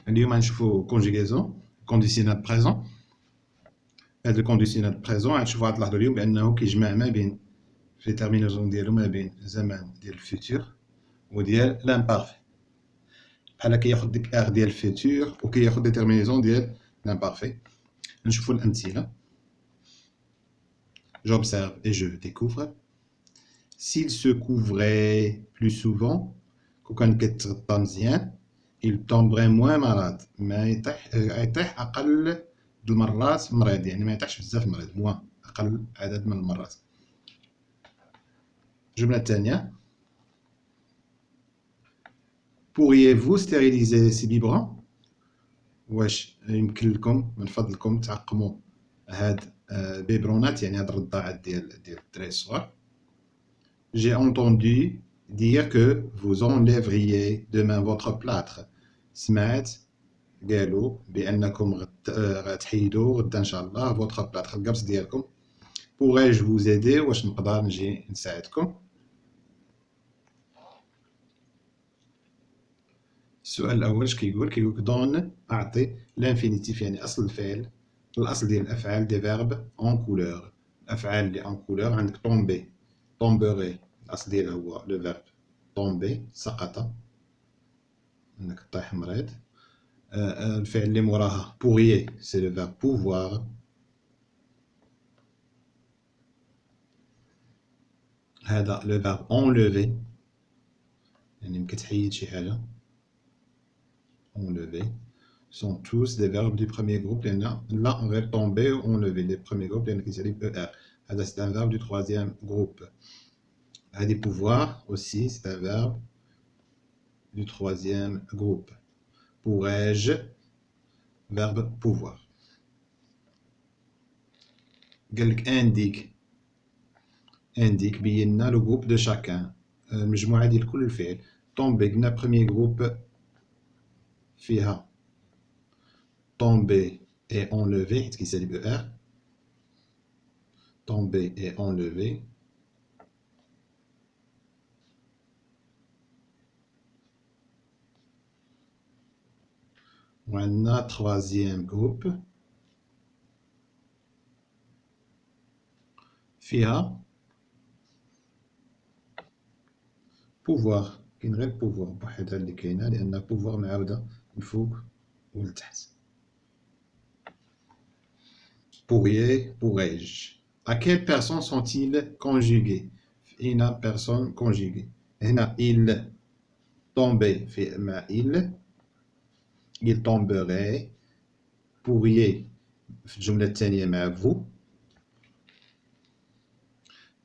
اليوم غنشوفو conjugaison conditionnel présent. هاد الكونديسيونال بريزون غتشوفو غتلاحظوا اليوم بانه كيجمع ما بين في تيرمينازيون ديالو ما بين زمان ديال الفيتور وديال لامبارفي، بحال كياخد ديك ار ديال الفيتور وكياخد دي تيرمينازيون ديال لامبارفي. نشوفو الامثله. J'observe et je découvre. S'il se couvrait plus souvent, كون كان كيتغطى مزيان، il tomberait moins malade. ما يطيح اقل المرات مريض، يعني ما يطيحش بزاف مريض، موان اقل عدد من المرات. الجمله الثانيه. Pourriez-vous stériliser ces biberons؟ واش يمكن لكم من فضلكم تعقموا هاد بيبرونات، يعني هاد الرضاعات ديال الدراري الصغار. J'ai entendu dire que vous enlèveriez demain votre plâtre. سمعت قالوا بانكم غتحيدوا غدا ان شاء الله votre plâtre، القبص ديالكم. Pourrais-je vous aider؟ واش نقدر نجي نساعدكم؟ السؤال الاول اش كيقول؟ كيقول لك دون اعطي لانفينيتيف، يعني اصل الفعل، الاصل ديال الافعال دي فيرب اون كولور. الافعال اللي اون كولور عندك طومبي، طومبوري، الاصل ديالها هو لو فيرب طومبي، سقط، انك طيح مريض. الفعل اللي موراها بوغيي سي لو فيرب بوفوار. هذا لو فيرب enlever، يعني يمكن تحيد شي حاجه. enlever sont tous des verbes du premier groupe. لأن لا غير tomber ou enlever les premiers groupes لأن كيسالي ER. هذا c'est un verbe du troisième groupe. هذه pouvoir aussi c'est un verbe du troisième groupe. Pourrais-je verbe pouvoir. قال لك indique بينا le groupe de chacun، المجموعة ديال كل الفعل. tomber قلنا premier groupe فيها tomber et enlever حيت كيسالي ER. tomber et enlever. وعندنا troisième groupe فيها pouvoir. كاين غير pouvoir بوحدها اللي كاينه، لان pouvoir معاوده من فوق ولتحت. pourriez, pourrais-je. À quelle personne sont-ils conjugués؟ هنا personne conjuguée. هنا il tomber في مع il tomberait. pourriez في الجملة الثانية مع vous.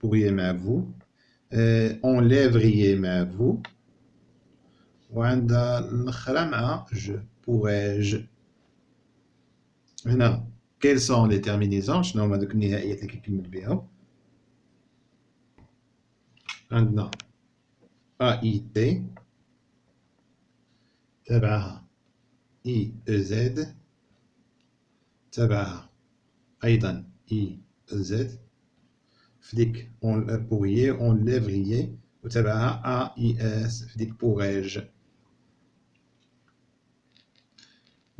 pourriez مع vous. enlèveriez مع vous. وعند الأخرى مع je. pourrais-je. هنا quelles sont les terminaisons؟ شنو هما دوك النهائيات اللي كيكمل بهم؟ عندنا AIT تبعها IEZ تبعها أيضا IEZ. في ديك pourriez enlèveriez وتبعها AIS في ديك pourrais-je.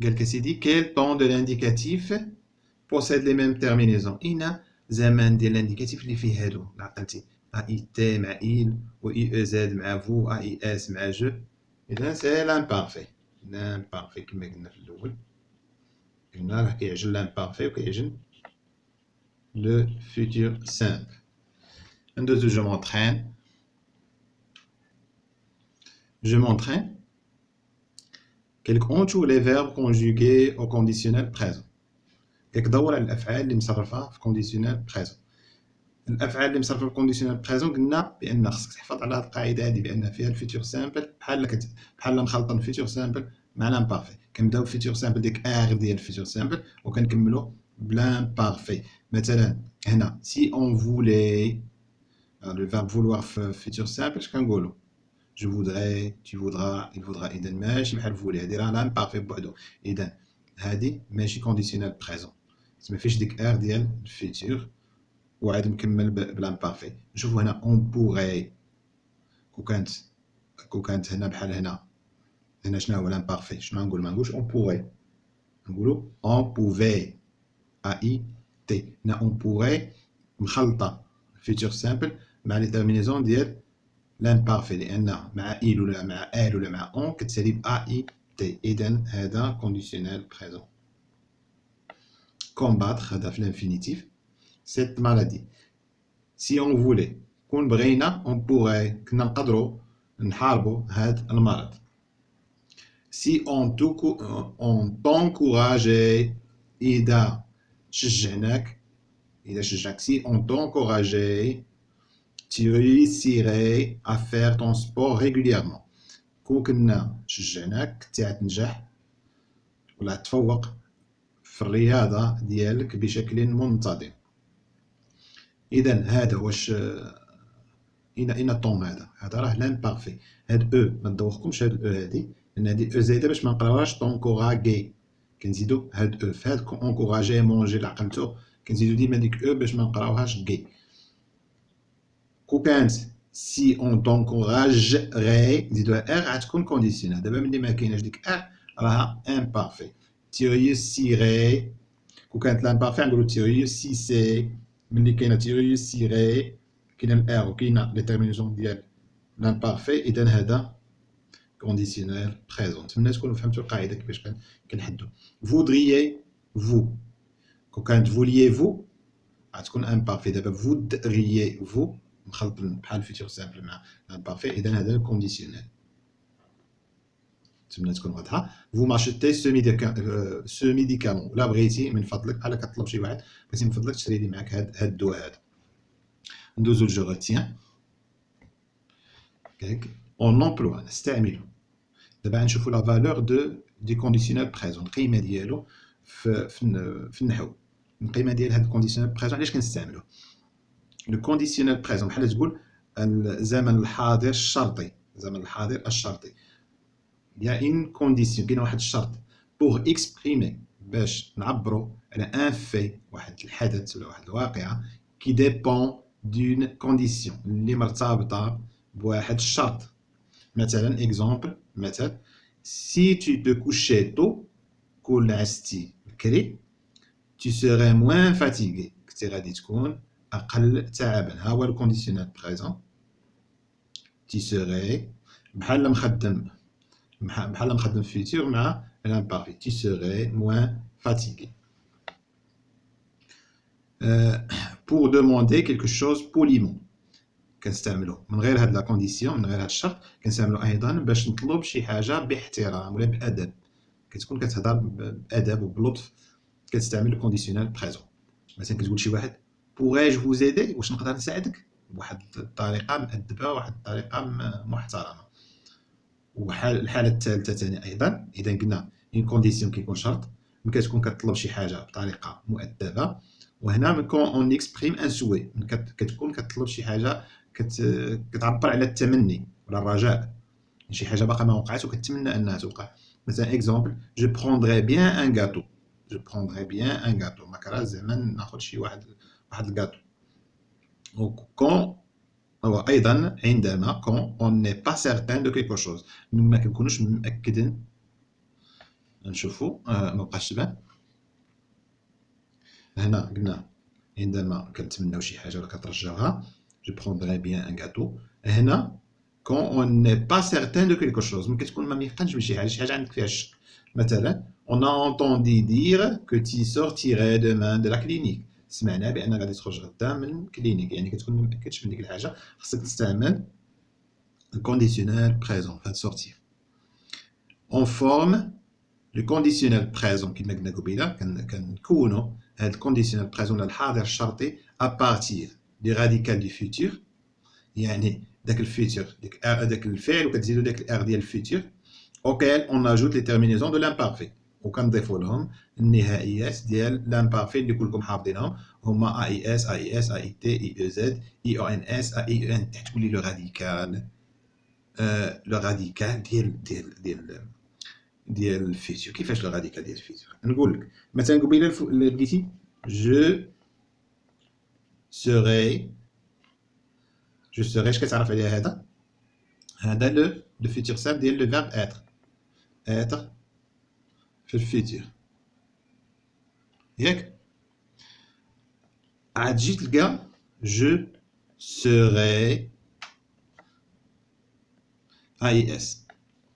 قال لك سيدي quel temps de l'indicatif possède les mêmes terminaisons. هنا زمان ديال الانديكاتيف اللي فيه هادو اللي عقلتي AIT مع il و IEZ مع vous AIS مع je. إذا سي l'imparfait. l'imparfait كما قلنا في الأول، قلنا راه كيعجن l'imparfait وكيعجن le futur simple. ندوزو je m'entraîne. je m'entraîne. كاين لك on les verbes conjugués au conditionnel présent. كدور على الافعال اللي مصرفه في كونديسيونيل بريزون. الافعال اللي مصرفه في كونديسيونيل بريزون قلنا بان خصك تحفظ على هذه القاعده هذه بان فيها الفيتور سامبل بحال مخلطين الفيتور سامبل مع لامبارفي. كنبداو بالفيتور سامبل ديك ار ديال الفيتور سامبل وكنكملوا بلامبارفي. مثلا هنا سي اون فولي لو فيرب فولوار في فيتور سامبل اش كنقولوا؟ je voudrais, tu voudras, il voudra. إذا ماشي بحال فولي، هادي راه لامبارفي بوحدو. إذا هادي ماشي كونديسيونيل بريزون، ما فيش ديك ار ديال الفيتور وعاد مكمل بلامبارفي. نشوفو هنا اون بوغي، كون كانت هنا بحال هنا هنا شنو هو l'imparfait شنو نقول ما نقولش on pourrait نقولوا on pouvait AIT هنا on pourrait مخلطة futur simple مع les terminaisons ديال l'imparfait لأن مع il ولا مع elle ولا مع on كتسالي ب AIT إذا هذا conditionnel présent. Combattre هذا في l'infinitif cette maladie. Si on voulait كون بغينا on pourrait كنا نقدروا نحاربوا هذا المرض. Si on t'encourageait إذا شجعناك si on t'encourageait tu réussirais à faire ton sport régulièrement. كون كنا شجعناك كنتي تنجح ولا تفوق في الرياضة ديالك بشكل منتظم. إذا هذا واش إن طون هذا راه لامبارفي. هاد أو ما ندوخكمش هاد الأو هادي لأن هادي أو زايدة باش ما نقراوهاش طونكوراغي كنزيدو هاد أو في هاد أونكوراجي مونجي اللي عقلتو كنزيدو ديما ديك أو باش ما نقراوهاش كي. كو كانت سي أون طونكوراجغي نزيدوها إغ غتكون كونديسيونيل. دابا ملي ما كايناش ديك إغ راها امبارفي. تي ريوسيغي كون كانت لامبارفي نقولو تي ريوسيسي. ملي كاينه تي ريوسيغي كاينه الإغ وكاينه لي تيرميناسيون ديال لامبارفي إذا هذا كونديسيونيل بريزون. نتمنى تكونوا فهمتوا القاعده كيفاش كنحدو. فودريي فو كون كانت فوليي فو غتكون امبارفي. دابا فودريي فو مخلط بحال فيتور سامبل مع امبارفي إذا هذا الكونديسيونيل. نتمنى تكون واضحه. فو ماشيتي سو ميديكامون ولا بغيتي من فضلك بحال كطلب شي واحد بغيتي من فضلك تشري لي معاك هاد الدواء هذا. ندوزو لجو روتيان اون امبلوا نستعملو. دابا نشوفو لا فالور دي كونديسيونيل بريزون القيمه ديالو في النحو. القيمه ديال هاد الكونديسيونيل بريزون علاش كنستعملوه. لو كونديسيونيل بريزون بحال تقول الزمن الحاضر الشرطي. الزمن الحاضر الشرطي يا ان كونديسيون كاين واحد الشرط بوغ اكسبريمي باش نعبروا على ان في واحد الحدث ولا واحد الواقعه كي ديبون دون كونديسيون اللي مرتبطه بواحد الشرط. مثلا اكزومبل مثال سي tu te couchais tôt كون نعستي بكري tu serais moins fatigué كنتي غادي تكون اقل تعبا. ها هو الكونديسيونيل بريزون tu serais بحال مخدم فيتور مع l'imparfait tu serais moins fatigué. Pour demander quelque chose poliment كنستعملو من غير هاد لا كونديسيون من غير هاد الشرط كنستعملو ايضا باش نطلب شي حاجه باحترام ولا بادب. كتكون كتهضر بادب وبلطف كتستعمل الكونديسيونيل بريزون. مثلا كتقول شي واحد بوغيج فو زيدي واش نقدر نساعدك بواحد الطريقه مؤدبه واحد الطريقه محترمه. وحال الحاله الثالثه ثاني ايضا اذا قلنا اون كونديسيون كيكون شرط ملي كتكون كتطلب شي حاجه بطريقه مؤدبه. وهنا ملي كون اون اكسبريم ان سوي كتكون كتطلب شي حاجه كتعبر على التمني ولا الرجاء شي حاجه باقا ما وقعت وكتمنى انها توقع. مثلا اكزومبل جو بروندري بيان ان غاتو. جو بروندري بيان ان غاتو ما كرا زعما ناخذ شي واحد الغاتو. وكون هو ايضا عندما كون اون ني با سيرتان دو كيكو شوز ما كنكونوش مأكدين. نشوفوا ما بقاش تبان. هنا قلنا عندما كنتمناو شي حاجه ولا كترجاوها جو بروندري بيان ان غاتو. هنا كون اون ني با سيرتان دو كيلكو شوز ملي كتكون ما ميقنش بشي حاجه شي حاجه عندك فيها الشك. مثلا on a entendu dire que tu sortirais demain de la clinique. سمعنا بان غادي تخرج غدا من الكلينيك يعني كتكون ما مأكدش من ديك الحاجه خصك تستعمل الكونديسيونيل بريزون في هاد سورتي. اون فورم لو كونديسيونيل بريزون كما قلنا قبيله كنكونوا هاد الكونديسيونيل بريزون الحاضر الشرطي ابارتير دي راديكال دي فيتور يعني داك الفيتور داك الفعل وكتزيدوا داك الار ديال الفيتور اوكيل اون اجوت لي تيرمينيزون دو لامبارفي وكنضيفوا لهم النهائيات ديال لامبارفي اللي كلكم حافظينهم هما اي اس اي اس اي تي اي او زد اي او ان اس اي او ان تي. تقول لي لو راديكال لو راديكال ديال الفيتور. كيفاش لو راديكال ديال الفيتور؟ نقول لك مثلا قبيله لقيتي جو سوغي اش كتعرف عليها هذا لو فيتور سامبل ديال لو فيرب اتر être في الفيتير ياك عاد تجي تلقى je serai AIS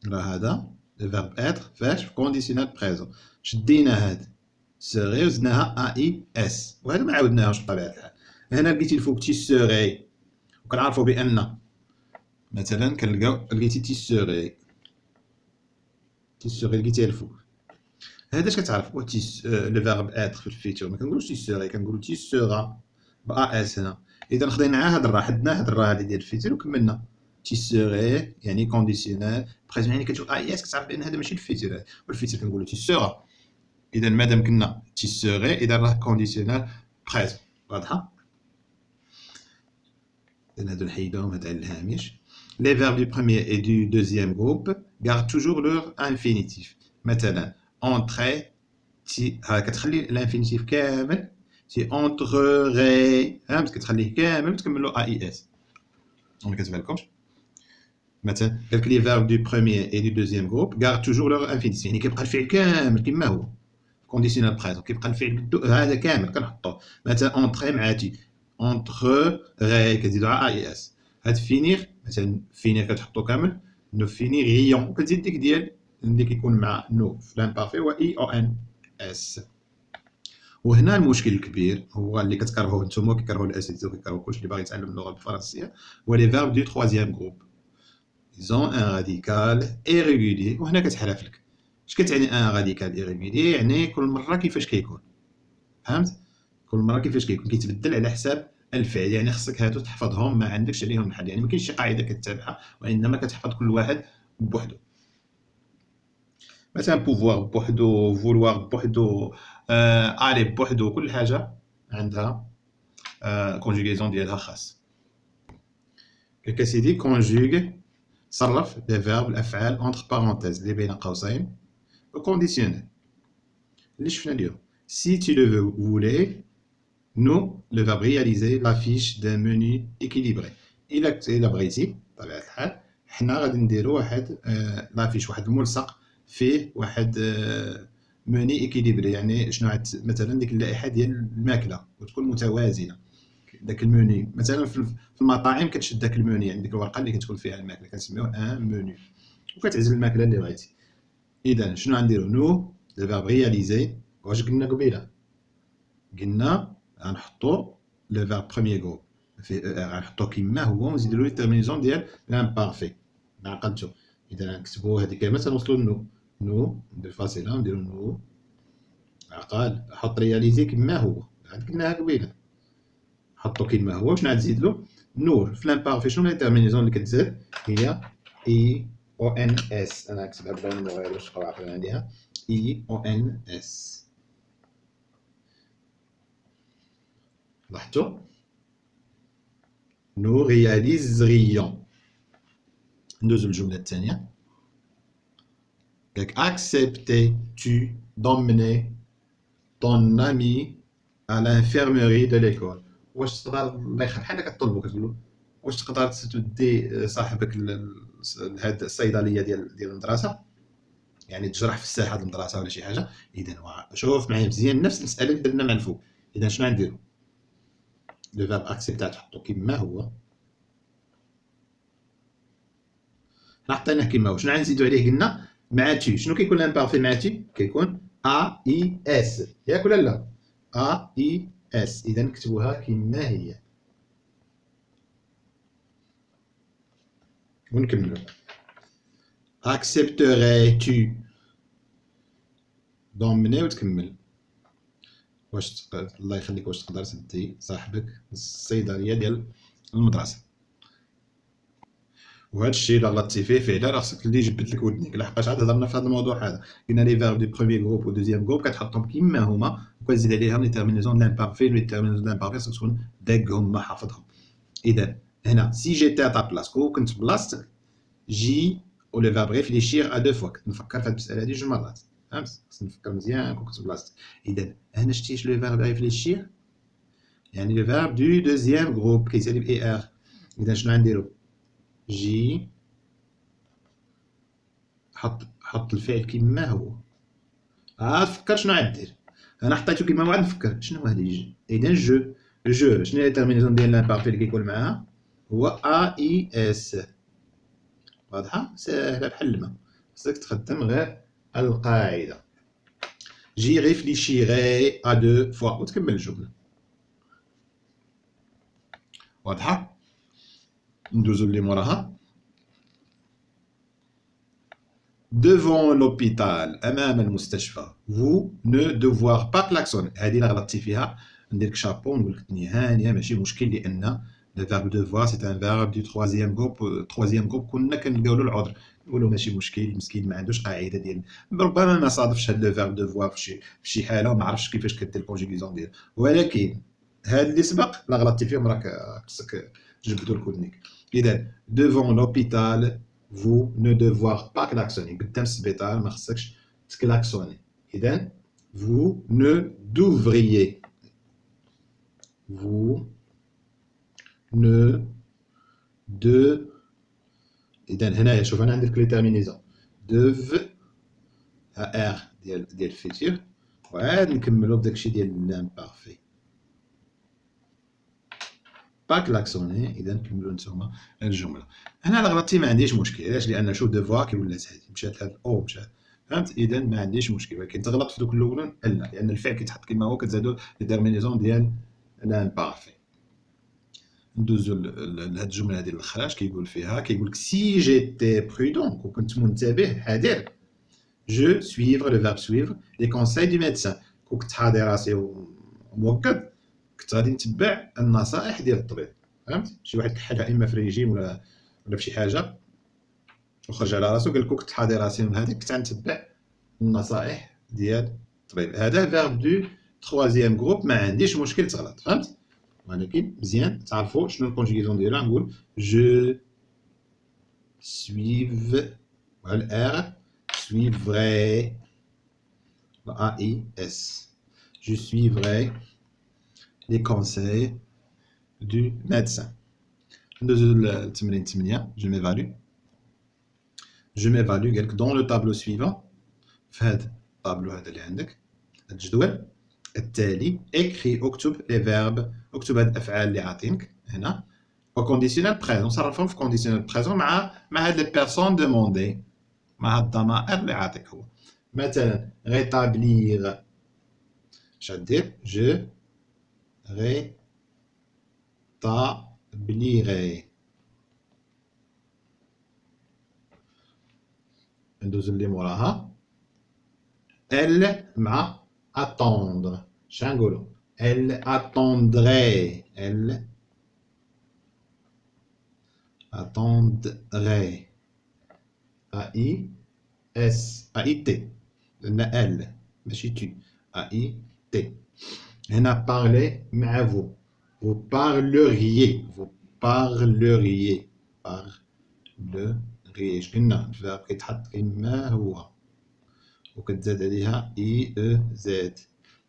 راه هذا لو فيرب اتر فاش في كونديسيونيل بريزون شدينا هاد سيغي وزدناها اي اس وهذا ما عاودناهاش بطبيعه الحال هنا لقيتي الفوق تي سيغي وكنعرفوا بان مثلا كنلقاو لقيتي تي سيغي لقيتيها الفوق هذا اش كتعرف هو تي لو فيرب اتر في الفيتور ما كنقولوش تي سيغي كنقولوا تي سيغا با اس هنا اذا خدينا هاد الراه حدنا هاد الراه هادي ديال الفيتور وكملنا تي سيغي يعني كونديسيونيل بريزون يعني كتشوف اي اس كتعرف بان هذا ماشي الفيتور والفيتور كنقولوا تي سيغا اذا مادام كنا تي سيغي اذا راه كونديسيونيل بريزون واضحه اذا هادو نحيدوهم هاد على الهامش les verbes du premier et du deuxième groupe gardent toujours leur infinitif مثلا entrer كتخلي الانفينيتيف كامل تي entrerai فهمت كتخليه كامل وتكملو اي اس ما كتبانلكمش مثلا قالك لي فيرب دو بروميير اي دو دوزيام جروب غارد توجور لوغ انفينيتيف يعني كيبقى الفعل كامل كما هو كونديسيونيل بريزون كيبقى الفعل هذا كامل كنحطوه مثلا اونتري مع تي اونتري كتزيدو على اي اس هاد فينير مثلا فينير كتحطو كامل نو فينيغيون وكتزيد ديك ديال اللي كيكون مع نو في لامبارفي هو اي او ان اس وهنا المشكل الكبير هو اللي كتكرهوه نتوما كيكرهوا الاساتذه وكيكرهوا كلشي اللي باغي يتعلم اللغه بالفرنسيه هو لي فيرب دو تروازيام جروب ils ont un radical irrégulier وهنا كتحرف لك اش كتعني ان راديكال irrégulier يعني كل مره كيفاش كيكون فهمت كل مره كيفاش كيكون كيتبدل على حساب الفعل يعني خصك هادو تحفظهم ما عندكش عليهم الحل يعني ما كاينش شي قاعده كتتبعها وانما كتحفظ كل واحد بوحدو مثلا بوفوار بوحدو فولوار بوحدو الي بوحدو كل حاجه عندها كونجوغيزون ديالها خاص كيك سيدي كونجوغ صرف لي فيرب الافعال اونتر بارونتيز اللي بين قوسين وكونديسيونيل اللي شفنا اليوم si tu le voulais nous le verbe réaliser l'affiche d'un menu équilibré الا بغيتي بطبيعه الحال حنا غادي نديرو واحد لافيش واحد الملصق فيه واحد موني ايكيليبري يعني شنو مثلا ديك اللائحه ديال الماكله وتكون متوازنه داك الموني مثلا في المطاعم كتشد داك الموني يعني ديك الورقه اللي كتكون فيها الماكله كنسميوه ان موني وكتعزل الماكله اللي بغيتي اذا شنو غنديرو نو لو فيرب رياليزي واش قلنا قبيله قلنا غنحطو لو فيرب بروميير جروب في غنحطو كيما هو ونزيدو له التيرمينيزون ديال لامبارفي عقلتو اذا نكتبو هذه الكلمات نوصلو لنو نو ندير فاصله نديرو نو عقال حط رياليزي كما هو عاد قلناها قبيله حطو كيما هو شنو غتزيد له نور في لامبارفي شنو هي التيرمينيزون اللي كتزاد هي اي او ان اس انا نكتبها باللون المغير باش تبقاو عاقلين عليها اي او ان اس لاحظتوا نو رياليزريون ندوزو للجمله الثانيه قالك acceptais tu d'emmener ton ami à l'infirmerie de l'école واش تقدر الله يخلي بحال كطلبوا كتقولوا واش تقدر تودي صاحبك لهاد الصيدليه ديال المدرسه يعني تجرح في الساحه ديال المدرسه ولا شي حاجه اذا شوف معايا مزيان نفس المساله اللي درنا مع الفوق اذا شنو غنديروا لو فيرب اكسبتا تحطو كيما هو حنا حطيناه كيما هو شنو غنزيدو عليه قلنا مع تي شنو كيكون لامبارفي مع تي كيكون ا اي اس ياك ولا لا ا اي اس اذا نكتبوها كيما هي ونكملو accepterais-tu d'emmener وتكمل واش الله يخليك واش تقدر تدي صاحبك الصيدليه ديال المدرسه وهذا الشيء الا غلطتي فيه فعلا راه خصك اللي يجبد لك ودنيك لحقاش عاد هضرنا في هذا الموضوع هذا قلنا لي فيرب دو بروميير جروب و دوزيام جروب كتحطهم كيما هما وكتزيد عليهم لي تيرمينيزون لامبارفي لي تيرمينيزون لامبارفي خصك تكون داقهم ما حافظهم اذا هنا سي جيتي ا بلاص كنت بلاصتك جي و لو فيرب ريفليشير ا دو فوا كنت نفكر في هاد المساله هادي جوج مرات فهمت خصني نفكر مزيان كنت بلاصتك اذا هنا شتي لو فيرب ريفليشير يعني لو فيرب دو دوزيام جروب كيسالي باي ار اذا شنو غنديرو جي حط الفعل كما هو. تفكر شنو غدير. انا حطيتو كما هو، نفكر شنو هادي. اذا جو شنو هي الترمينيزون ديال لامبارفي اللي كيكون معاها؟ هو ا اي اس. واضحه ساهله بحال الماء، خصك تخدم غير القاعده. جي ريفليشيغي ا دو فوا وتكمل الجمله. واضحه. ندوزو اللي موراها. devant l'hôpital امام المستشفى. vous ne devoir pas klaxonner. هذه اللي غلطتي فيها ندير لك شابو ونقول لك هانيه ماشي مشكل، لان le verbe devoir c'est un verbe du troisième groupe كنا كنلقاو له العذر، نقولوا ماشي مشكل مسكين ما عندوش قاعده ديال. ربما ما صادفش هذا لو فيرب devoir في شي حاله وما عرفش كيفاش كدير الكونجيغيزون ديالو، ولكن هاد اللي سبق لا غلطتي فيهم راك خصك تجبدوا الكودنيك. اذا devant l'hôpital vous ne devoir pas klaxonner. قدام السبيطار ما خصكش تكلاكسوني. اذا vous ne devriez vous ne de. اذا هنايا شوف انا عندك لي تيرمينيزون dev ار ديال الفيتير، وعاد نكملوا بداكشي ديال لامبارفي با كلاكسوني. اذا نكملوا نتوما الجمله. هنا الا غلطتي ما عنديش مشكل، علاش؟ لان شوف ديفوار كي ولات هذه مشات هاد او مشات، فهمت؟ اذا ما عنديش مشكل، ولكن تغلط في دوك الاولين لا، لان الفعل كيتحط كما هو كتزادوا لي ديرمينيزون ديال لامبارفي. ندوزو لهاد الجمله هذه الاخراج كيقول فيها، كيقول لك سي جيتي برودون، كنت منتبه حذر، جو سويفر لو فيرب سويفر لي كونساي دو ميدسان، كنت حاضر راسي وموكد، كنت غادي نتبع النصائح ديال الطبيب. فهمت؟ شي واحد كحلها اما في ريجيم ولا في شي حاجه وخرج على راسو قال لك كنت حاضر راسي من هذيك، كنت غنتبع النصائح ديال الطبيب. هذا فيرب دو تروازيام جروب، ما عنديش مشكل تغلط. فهمت؟ ولكن مزيان تعرفوا شنو الكونجيغيزون ديالها. نقول جو سويف والار سويفري ا اي اس، جو سويفري لي كونساي du médecin. ندوزو للتمرين 8. je m'évalue. je m'évalue قالك dans le tableau suivant، في هذا الطابلو هذا اللي عندك هذا الجدول التالي écris اكتب les verbes، اكتب هاد الافعال اللي عاطينك هنا au conditionnel présent، صرفهم في conditionnel présent مع هاد les personnes demandées، مع هاد الضمائر اللي عاطيك هو. مثلا rétablir، اش غدير؟ je rétablirai. ندوزو اللي موراها. elle مع attendre، اش غنقولو؟ elle attendrait، elle attendrait a i s a i t، لان elle ماشي tu a i t. هنا parler مع vous، vous parleriez، vous parleriez، parleriez. قلنا الفيرب كيتحط كما هو وكتزاد عليها اي او زد.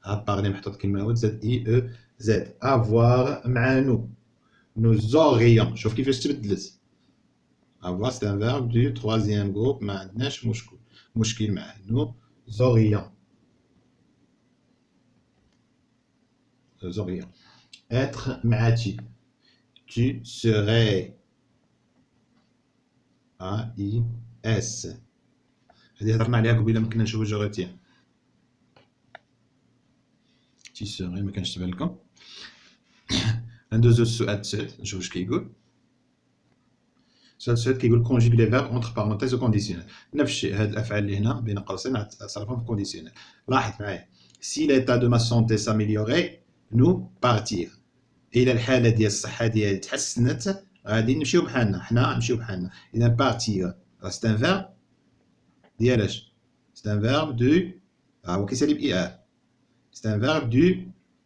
ها بارلي محطوط كما هو تزاد اي او زد. افوار مع نو، nous aurions، شوف كيفاش تبدلت. افوار سي ان فيرب دو تروازيام جروب، ما عندناش مشكل معاه. nous aurions، nous aurions. être مع تي، tu serais a i s. هذه هضرنا عليها قبيله ما كنا نشوفو جوغيتيان. tu serais ما كانش تبان لكم. ندوزو للسؤال التالت نشوف واش كيقول. السؤال التالت كيقول conjugue les verbes entre parenthèses au conditionnel. نفس الشيء، هاد الافعال اللي هنا بين قوسين صرفهم في conditionnel. لاحظ معايا si l'état de ma santé s'améliorait nous partir، الى الحاله ديال الصحه ديالي تحسنت غادي نمشيو بحالنا، حنا نمشيو بحالنا. اذا بارتير سي ان فيرب ديال اش؟ سي ان فيرب دو، هو كيسالي باي ار، سي ان فيرب دو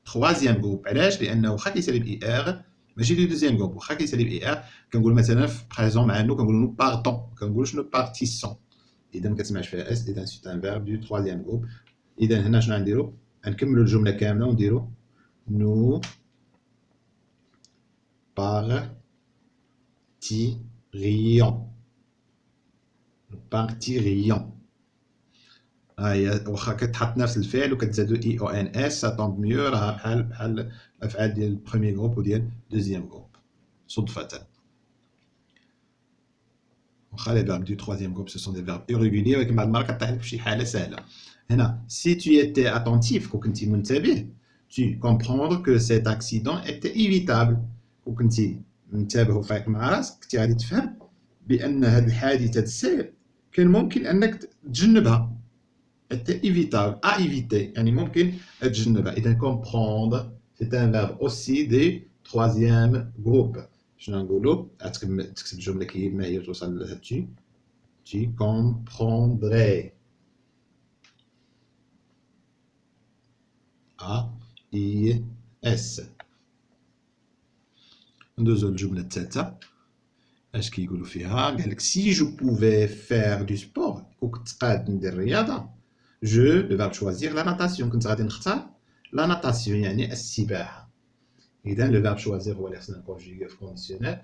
تروازيام جروب. علاش؟ لانه واخا كيسالي باي ار ماشي دو دوزيام جروب. واخا كيسالي باي ار كنقول مثلا في بريزون مع نو كنقولوا نو بارتون، كنقولوش نو بارتيسون. اذا ما كتسمعش فيها اس، اذا سي ان فيرب دو تروازيام جروب. اذا هنا شنو غنديروا؟ غنكملوا الجمله كامله ونديروا نو partirions. Nous partirions. هي واخا كتحط نفس الفعل وكتزادو اي او ان اس سا طومب ميو، راها بحال الافعال ديال البروميي جروب وديال دوزيام جروب صدفة. واخا لي فيرب دو تروازيام جروب سو سون دي فيرب irréguliers، ولكن بعض المرات كطيح لك فشي حالة سهلة. هنا si tu étais attentif كون كنتي منتبه tu comprendre que cet accident était évitable، كون كنتي منتبه وفايق مع راسك كنتي غادي تفهم بأن هاد الحادثة السير كان ممكن أنك تتجنبها. était évitable à éviter يعني ممكن تتجنبها. إذا comprendre c'est un verbe aussi de troisième groupe. شنو نقولوا؟ تكتب جملة كيما هي توصل لهاد tu comprendrais. A I S. ندوزو للجملة الثالثة. اش كيقولوا فيها؟ قال لك si je pouvais faire du sport كون كنت قاد ندير الرياضة je le verbe choisir la natation كنت غادي نختار la natation يعني السباحة. إذا le verbe choisir هو اللي خصنا نكونجيغي في conditionnel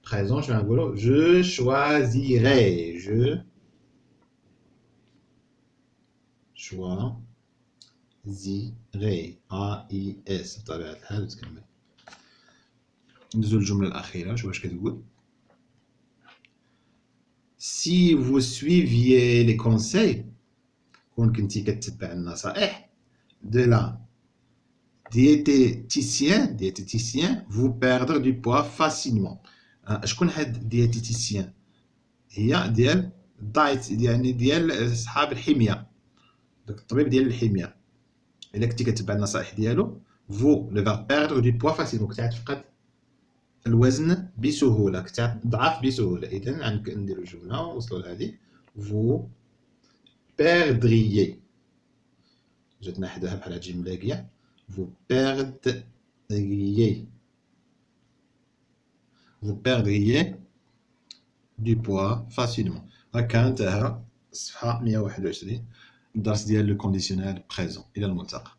présent. je نقولوا je choisirais je choisirais A I S بطبيعة الحال وتكمل. ندوزو للجملة الأخيرة. شوف واش كتقول. Si vous suiviez les conseils كون كنتي كتبع النصائح de la diététicien vous perdre du poids facilement. شكون هاد diététicien؟ هي ديال الدايت يعني ديال صحاب الحمية، داك الطبيب ديال الحمية. إلا كنتي كتبع النصائح ديالو vous le verbe perdre du poids facilement كنتي غتفقد الوزن بسهولة، كنتي تضعف بسهولة. إذا نديرو الجملة وصلوا لهادي vous perdriez جاتنا حداها بحال هاد الجملة كيا vous perdriez du poids facilement. هكا انتهى الصفحة 121 الدرس ديال لو كونديسيونيل بريزون. إلى الملتقى.